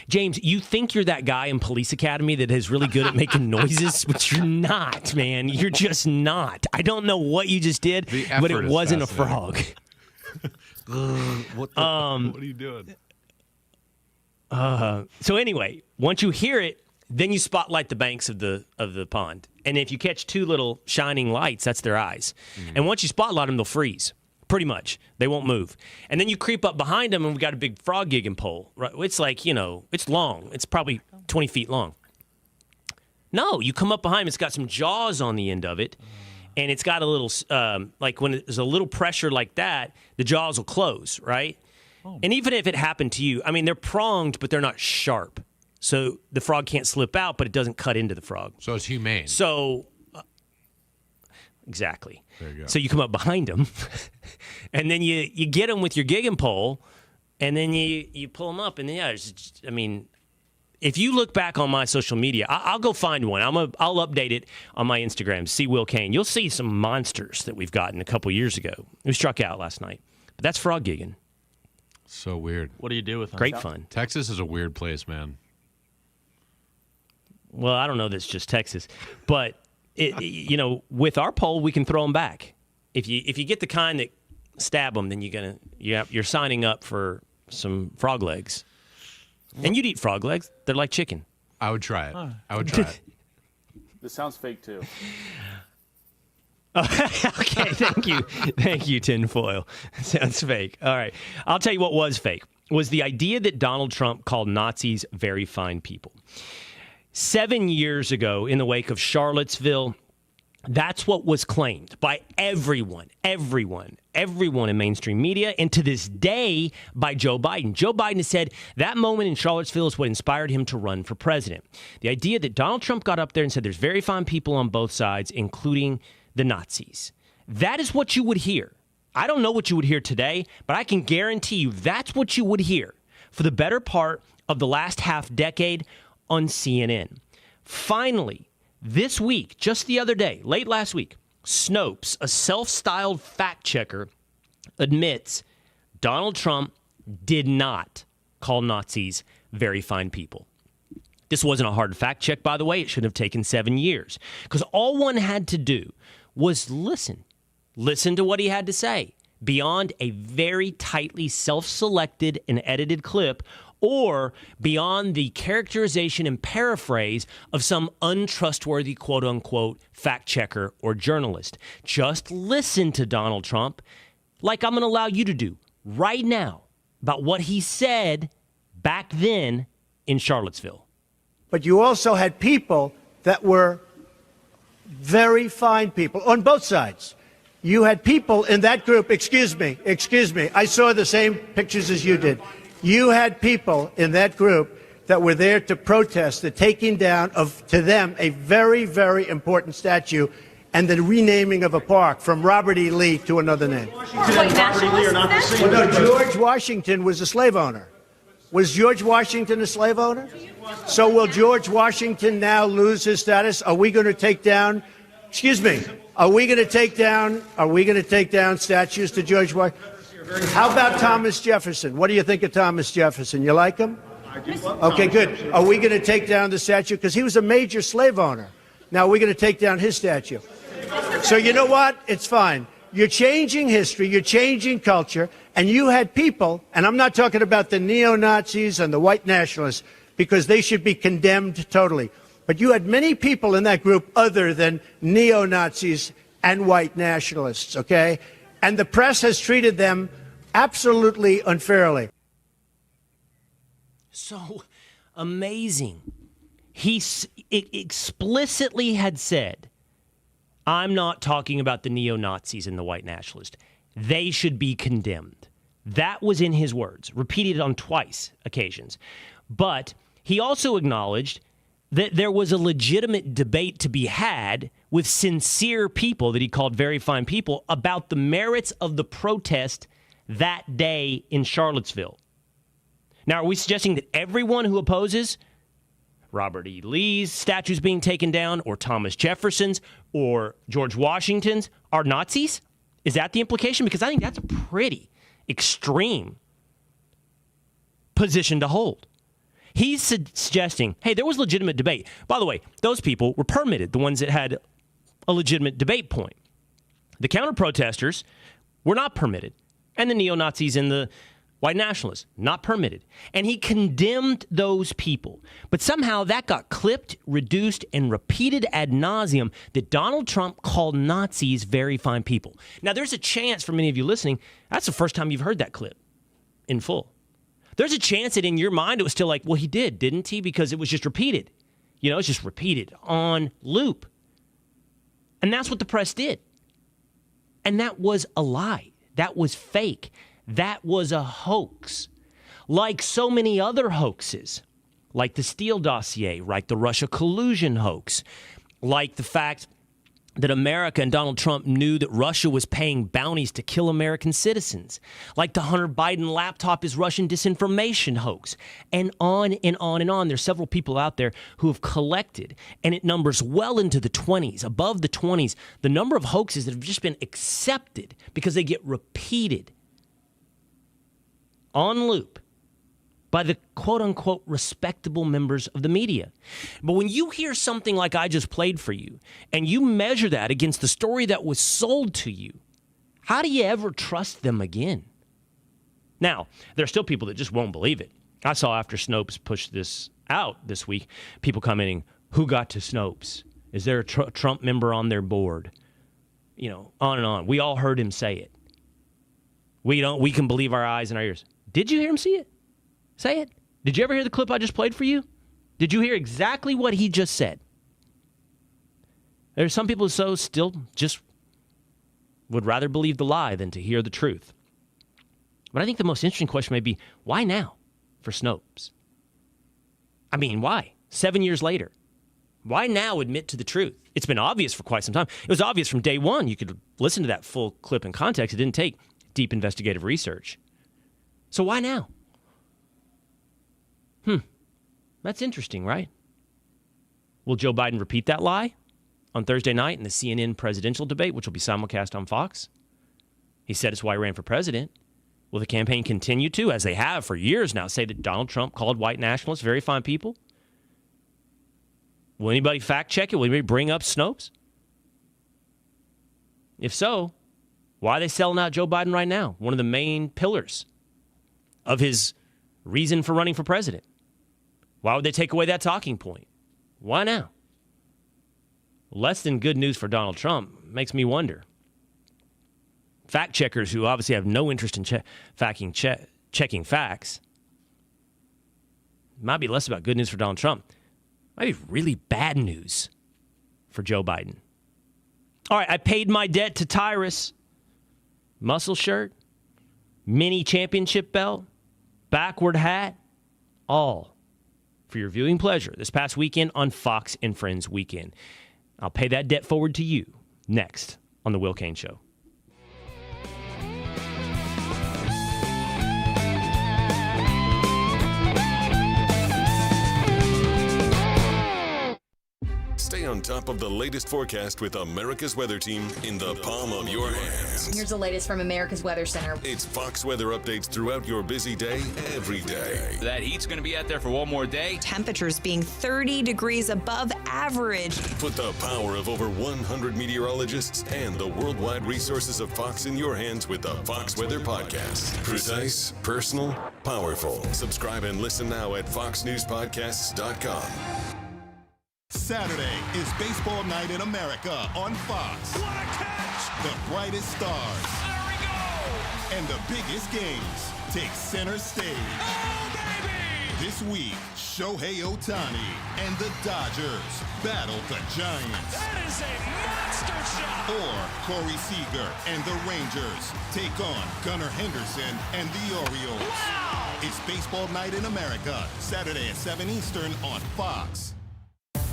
James, you think you're that guy in Police Academy that is really good at making noises, but you're not, man. You're just not. I don't know what you just did, but it wasn't a frog. What are you doing? So anyway, once you hear it, then you spotlight the banks of the pond. And if you catch two little shining lights, that's their eyes. Mm-hmm. And once you spotlight them, they'll freeze. Pretty much. They won't move. And then you creep up behind them, and we've got a big frog gigging pole. Right? It's like, it's long. It's probably 20 feet long. No, you come up behind them. It's got some jaws on the end of it. And it's got a little, like when there's a little pressure like that, the jaws will close, right? Oh. And even if it happened to you, they're pronged, but they're not sharp. So the frog can't slip out, but it doesn't cut into the frog. So it's humane. So, exactly. There you go. So you come up behind them, and then you get them with your gigging pole, and then you pull them up, and then, if you look back on my social media, I'll go find one. I'll update it on my Instagram, see Will Cain. You'll see some monsters that we've gotten a couple years ago. We struck out last night. But that's frog gigging. So weird. What do you do with them? Great fun. Texas is a weird place, man. Well, I don't know that's just Texas, but with our pole, we can throw them back. If you get the kind that stab them, then you're signing up for some frog legs. And you'd eat frog legs. They're like chicken. I would try it. I would try it. This sounds fake too. Okay, thank you, tinfoil. Sounds fake. All right, I'll tell you what was fake. Was the idea that Donald Trump called Nazis very fine people. 7 years ago, in the wake of Charlottesville, that's what was claimed by everyone in mainstream media, and to this day by Joe Biden. Joe Biden has said that moment in Charlottesville is what inspired him to run for president. The idea that Donald Trump got up there and said there's very fine people on both sides, including the Nazis. That is what you would hear. I don't know what you would hear today, but I can guarantee you that's what you would hear for the better part of the last half decade on CNN. Finally, this week, just the other day, late last week, Snopes, a self-styled fact checker, admits Donald Trump did not call Nazis very fine people. This wasn't a hard fact check, by the way. It should have taken 7 years, because all one had to do was listen to what he had to say beyond a very tightly self-selected and edited clip, or beyond the characterization and paraphrase of some untrustworthy quote-unquote fact checker or journalist. Just listen to Donald Trump, like I'm going to allow you to do right now, about what he said back then in Charlottesville. But you also had people that were very fine people on both sides. You had people in that group, excuse me, I saw the same pictures as you did. You had people in that group that were there to protest the taking down of, to them, a very, very important statue and the renaming of a park from Robert E. Lee to another name. Robert E. Lee are not the same. Well, no, George Washington was a slave owner. Was George Washington a slave owner? So will George Washington now lose his status? Are we going to take down, are we going to take down statues to George Washington? How about Thomas Jefferson? What do you think of Thomas Jefferson? You like him? Okay, good. Are we going to take down the statue? Because he was a major slave owner. Now, we're going to take down his statue. So you know what? It's fine. You're changing history. You're changing culture. And you had people, and I'm not talking about the neo-Nazis and the white nationalists, because they should be condemned totally. But you had many people in that group other than neo-Nazis and white nationalists, okay? And the press has treated them absolutely unfairly. So amazing. He explicitly had said, I'm not talking about the neo-Nazis and the white nationalists. They should be condemned. That was in his words, repeated on twice occasions. But he also acknowledged that there was a legitimate debate to be had with sincere people that he called very fine people about the merits of the protest that day in Charlottesville. Now, are we suggesting that everyone who opposes Robert E. Lee's statues being taken down, or Thomas Jefferson's, or George Washington's are Nazis? Is that the implication? Because I think that's a pretty extreme position to hold. He's suggesting, hey, there was legitimate debate. By the way, those people were permitted, the ones that had a legitimate debate point. The counter-protesters were not permitted. And the neo-Nazis and the white nationalists, not permitted. And he condemned those people. But somehow that got clipped, reduced, and repeated ad nauseum that Donald Trump called Nazis very fine people. Now, there's a chance for many of you listening, that's the first time you've heard that clip in full. There's a chance that in your mind it was still like, well, he did, didn't he? Because it was just repeated. You know, it's just repeated on loop. And that's what the press did. And that was a lie. That was fake. That was a hoax. Like so many other hoaxes, like the Steele dossier, like the Russia collusion hoax, like the fact that America and Donald Trump knew that Russia was paying bounties to kill American citizens, like the Hunter Biden laptop is Russian disinformation hoax, and on and on and on. There's several people out there who have collected, and it numbers well into the 20s, above the 20s, the number of hoaxes that have just been accepted because they get repeated on loop by the quote-unquote respectable members of the media. But when you hear something like I just played for you, and you measure that against the story that was sold to you, how do you ever trust them again? Now, there are still people that just won't believe it. I saw after Snopes pushed this out this week, people commenting, who got to Snopes? Is there a Trump member on their board? You know, on and on. We all heard him say it. We can believe our eyes and our ears. Did you hear him see it? Say it. Did you ever hear the clip I just played for you? Did you hear exactly what he just said? There's some people who still just would rather believe the lie than to hear the truth. But I think the most interesting question may be, why now for Snopes? I mean, why? 7 years later. Why now admit to the truth? It's been obvious for quite some time. It was obvious from day one. You could listen to that full clip in context. It didn't take deep investigative research. So why now? That's interesting, right? Will Joe Biden repeat that lie on Thursday night in the CNN presidential debate, which will be simulcast on Fox? He said it's why he ran for president. Will the campaign continue to, as they have for years now, say that Donald Trump called white nationalists very fine people? Will anybody fact check it? Will anybody bring up Snopes? If so, why are they selling out Joe Biden right now? One of the main pillars of his reason for running for president. Why would they take away that talking point? Why now? Less than good news for Donald Trump makes me wonder. Fact checkers who obviously have no interest in checking facts might be less about good news for Donald Trump. Might be really bad news for Joe Biden. All right, I paid my debt to Tyrus. Muscle shirt, mini championship belt, backward hat, all for your viewing pleasure this past weekend on Fox and Friends Weekend. I'll pay that debt forward to you next on The Will Cain Show. Stay on top of the latest forecast with America's Weather Team in the palm of your hands. Here's the latest from America's Weather Center. It's Fox weather updates throughout your busy day, every day. That heat's going to be out there for one more day. Temperatures being 30 degrees above average. Put the power of over 100 meteorologists and the worldwide resources of Fox in your hands with the Fox Weather Podcast. Precise, personal, powerful. Subscribe and listen now at foxnewspodcasts.com. Saturday is baseball night in America on Fox. What a catch! The brightest stars. There we go! And the biggest games take center stage. Oh, baby! This week, Shohei Ohtani and the Dodgers battle the Giants. That is a monster shot! Or Corey Seager and the Rangers take on Gunnar Henderson and the Orioles. Wow! It's Baseball Night in America, Saturday at 7 Eastern on Fox.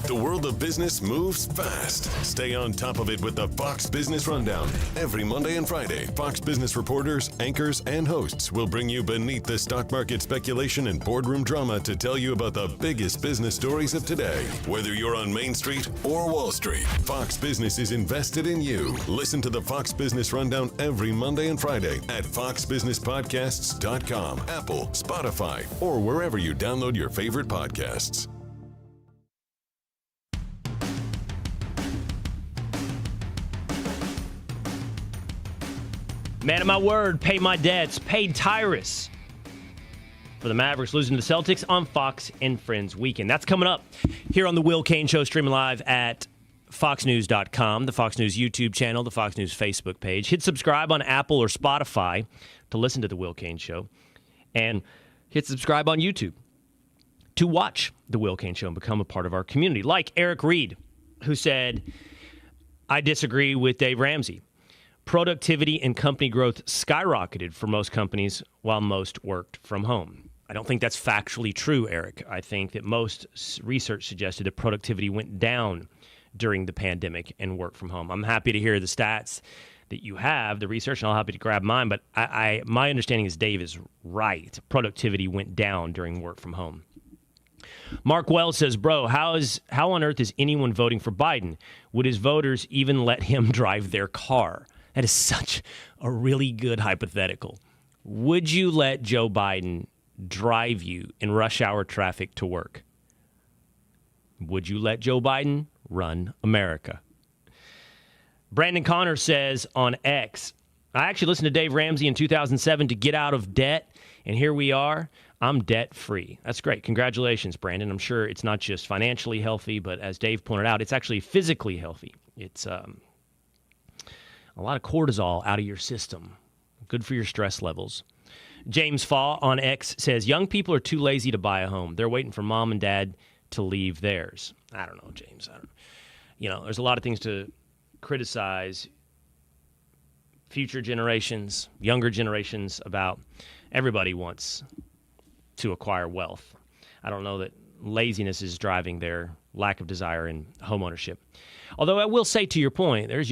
The world of business moves fast. Stay on top of it with the Fox Business Rundown. Every Monday and Friday, Fox Business reporters, anchors, and hosts will bring you beneath the stock market speculation and boardroom drama to tell you about the biggest business stories of today. Whether you're on Main Street or Wall Street, Fox Business is invested in you. Listen to the Fox Business Rundown every Monday and Friday at foxbusinesspodcasts.com, Apple, Spotify, or wherever you download your favorite podcasts. Man of my word, pay my debts, paid Tyrus for the Mavericks losing to the Celtics on Fox and Friends Weekend. That's coming up here on the Will Cain Show, streaming live at foxnews.com, the Fox News YouTube channel, the Fox News Facebook page. Hit subscribe on Apple or Spotify to listen to the Will Cain Show, and hit subscribe on YouTube to watch the Will Cain Show and become a part of our community. Like Eric Reed, who said, I disagree with Dave Ramsey. Productivity and company growth skyrocketed for most companies while most worked from home. I don't think that's factually true, Eric. I think that most research suggested that productivity went down during the pandemic and work from home. I'm happy to hear the stats that you have, the research, and I'm happy to grab mine, but my understanding is Dave is right. Productivity went down during work from home. Mark Wells says, bro, how on earth is anyone voting for Biden? Would his voters even let him drive their car? That is such a really good hypothetical. Would you let Joe Biden drive you in rush hour traffic to work? Would you let Joe Biden run America? Brandon Connor says on X, I actually listened to Dave Ramsey in 2007 to get out of debt, and here we are. I'm debt-free. That's great. Congratulations, Brandon. I'm sure it's not just financially healthy, but as Dave pointed out, it's actually physically healthy. It's a lot of cortisol out of your system. Good for your stress levels. James Faw on X says, young people are too lazy to buy a home. They're waiting for mom and dad to leave theirs. I don't know, James. There's a lot of things to criticize future generations, younger generations about. Everybody wants to acquire wealth. I don't know that laziness is driving their lack of desire in homeownership. Although I will say, to your point, there's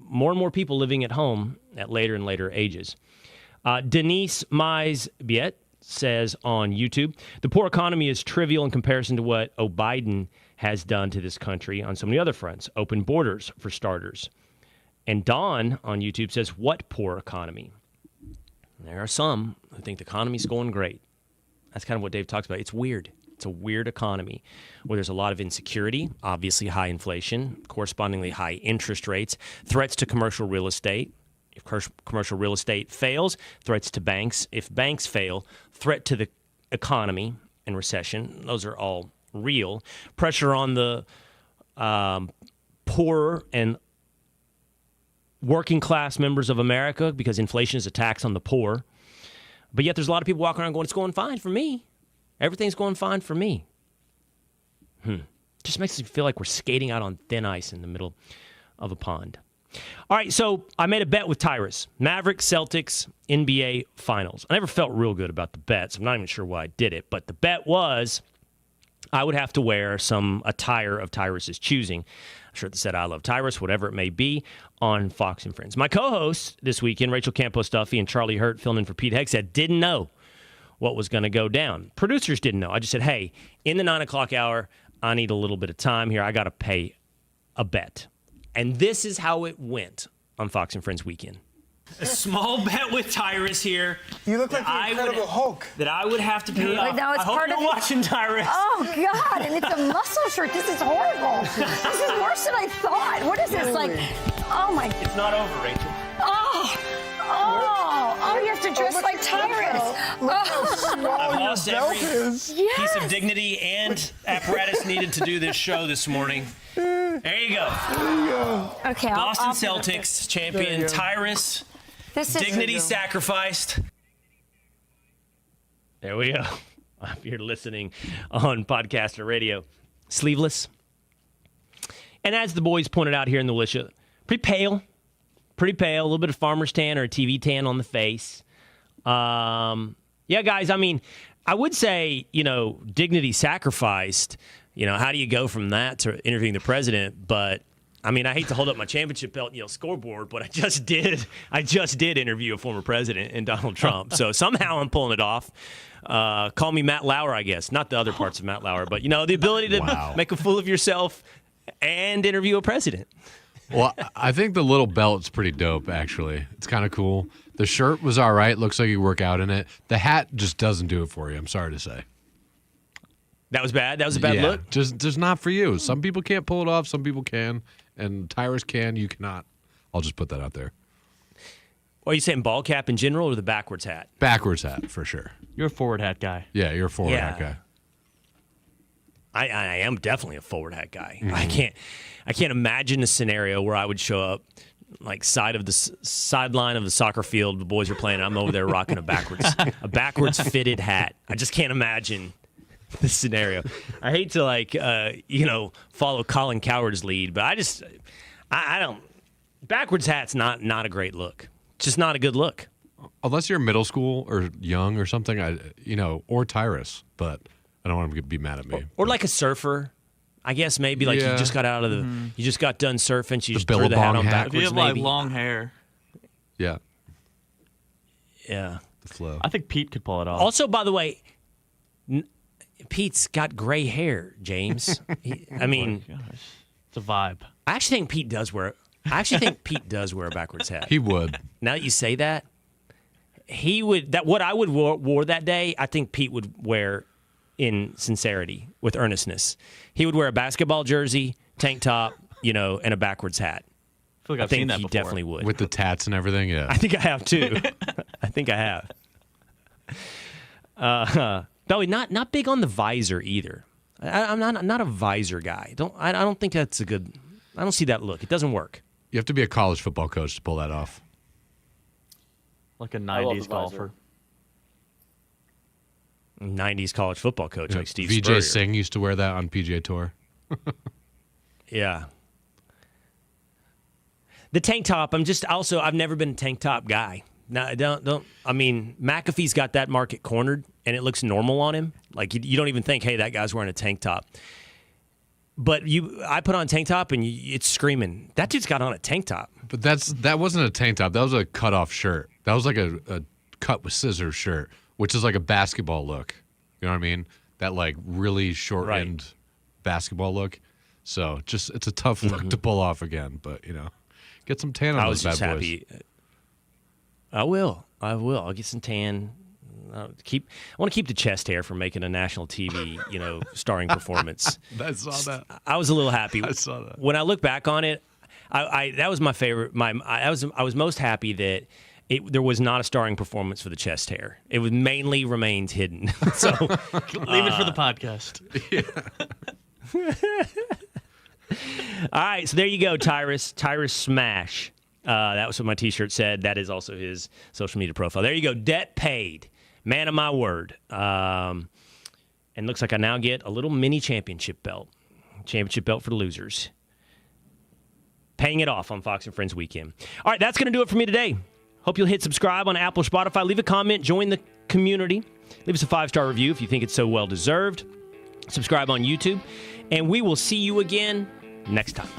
more and more people living at home at later and later ages. Denise Mize-Biet says on YouTube, the poor economy is trivial in comparison to what Biden has done to this country on so many other fronts. Open borders, for starters. And Don on YouTube says, what poor economy? There are some who think the economy's going great. That's kind of what Dave talks about. It's weird. It's a weird economy where there's a lot of insecurity, obviously high inflation, correspondingly high interest rates, threats to commercial real estate. If commercial real estate fails, threats to banks. If banks fail, threat to the economy and recession. Those are all real. Pressure on the poor and working class members of America because inflation is a tax on the poor. But yet there's a lot of people walking around going, it's going fine for me. Everything's going fine for me. Just makes me feel like we're skating out on thin ice in the middle of a pond. All right, so I made a bet with Tyrus. Mavericks, Celtics, NBA Finals. I never felt real good about the bets. I'm not even sure why I did it, but the bet was I would have to wear some attire of Tyrus's choosing. A shirt that said I love Tyrus, whatever it may be, on Fox and Friends. My co-hosts this weekend, Rachel Campos-Duffy and Charlie Hurt, filling in for Pete Hegseth, didn't know what was going to go down. Producers didn't know. I just said, hey, in the 9 o'clock hour, I need a little bit of time here. I got to pay a bet. And this is how it went on Fox and Friends weekend. A small bet with Tyrus here. You look like the Incredible Hulk. That I would have to pay off. Now it's I hope part you're of watching, Tyrus. Oh, God, and it's a muscle shirt. This is horrible. This is worse than I thought. What is this, like, oh, my. It's not over, Rachel. Oh, you have to dress like Tyrus. I've lost every piece of dignity and apparatus needed to do this show this morning. There you go. Okay, Boston Celtics champion Tyrus. Dignity sacrificed. There we go. If you're listening on podcast or radio, sleeveless. And as the boys pointed out here in the Pretty pale, a little bit of farmer's tan or a TV tan on the face. Yeah, guys, I mean, I would say, dignity sacrificed. How do you go from that to interviewing the president? But, I mean, I hate to hold up my championship belt, scoreboard, but I just did interview a former president in Donald Trump. So somehow I'm pulling it off. Call me Matt Lauer, I guess. Not the other parts of Matt Lauer, but, the ability to make a fool of yourself and interview a president. Well, I think the little belt's pretty dope, actually. It's kind of cool. The shirt was all right. Looks like you work out in it. The hat just doesn't do it for you, I'm sorry to say. That was bad? That was a bad look? Just not for you. Some people can't pull it off. Some people can. And Tyrus can. You cannot. I'll just put that out there. Are you saying ball cap in general or the backwards hat? Backwards hat, for sure. You're a forward hat guy. Yeah, you're a forward hat guy. I am definitely a forward hat guy. Mm-hmm. I can't imagine a scenario where I would show up like sideline of the soccer field. The boys are playing. I'm over there rocking a backwards fitted hat. I just can't imagine this scenario. I hate to follow Colin Cowherd's lead, but I don't. Backwards hat's not a great look. It's just not a good look. Unless you're middle school or young or something, or Tyrus, but I don't want him to be mad at me. Or like a surfer. I guess maybe you just got out of you just got done surfing, so you just threw the hat on backwards. If you have maybe. long hair. Yeah. Yeah. The flow. I think Pete could pull it off. Also, by the way, Pete's got gray hair, James. It's a vibe. I actually think Pete does wear a backwards hat. He would. Now that you say that, he would. What I would wore that day, I think Pete would wear in sincerity, with earnestness. He would wear a basketball jersey, tank top, and a backwards hat. I feel like I've seen that he before. Definitely would. With the tats and everything, yeah. I think I have too. I think I have. No, not big on the visor either. I'm not a visor guy. I don't think that's a good. I don't see that look. It doesn't work. You have to be a college football coach to pull that off. Like a 90s golfer. 90s college football coach like Steve VJ Spurrier. Singh used to wear that on PGA Tour. Yeah. The tank top, I've never been a tank top guy. No, McAfee's got that market cornered, and it looks normal on him. Like, you don't even think, hey, that guy's wearing a tank top. But I put on a tank top, and it's screaming, that dude's got on a tank top. But that wasn't a tank top. That was a cut-off shirt. That was like a cut with scissors shirt, which is like a basketball look. You know what I mean? That like really short-end basketball look. So it's a tough look to pull off again. But, get some tan on those bad boys. Happy. I will. I'll get some tan. I want to keep the chest hair from making a national TV, starring performance. I saw that. I was a little happy. I saw that. When I look back on it, that was my favorite. I was most happy that there was not a starring performance for the chest hair. It was mainly remained hidden. So leave it for the podcast. Yeah. All right, so there you go, Tyrus Smash. That was what my T-shirt said. That is also his social media profile. There you go, debt paid. Man of my word. And looks like I now get a little mini championship belt. Championship belt for the losers. Paying it off on Fox and Friends Weekend. All right, that's going to do it for me today. Hope you'll hit subscribe on Apple or Spotify. Leave a comment. Join the community. Leave us a 5-star review if you think it's so well-deserved. Subscribe on YouTube. And we will see you again next time.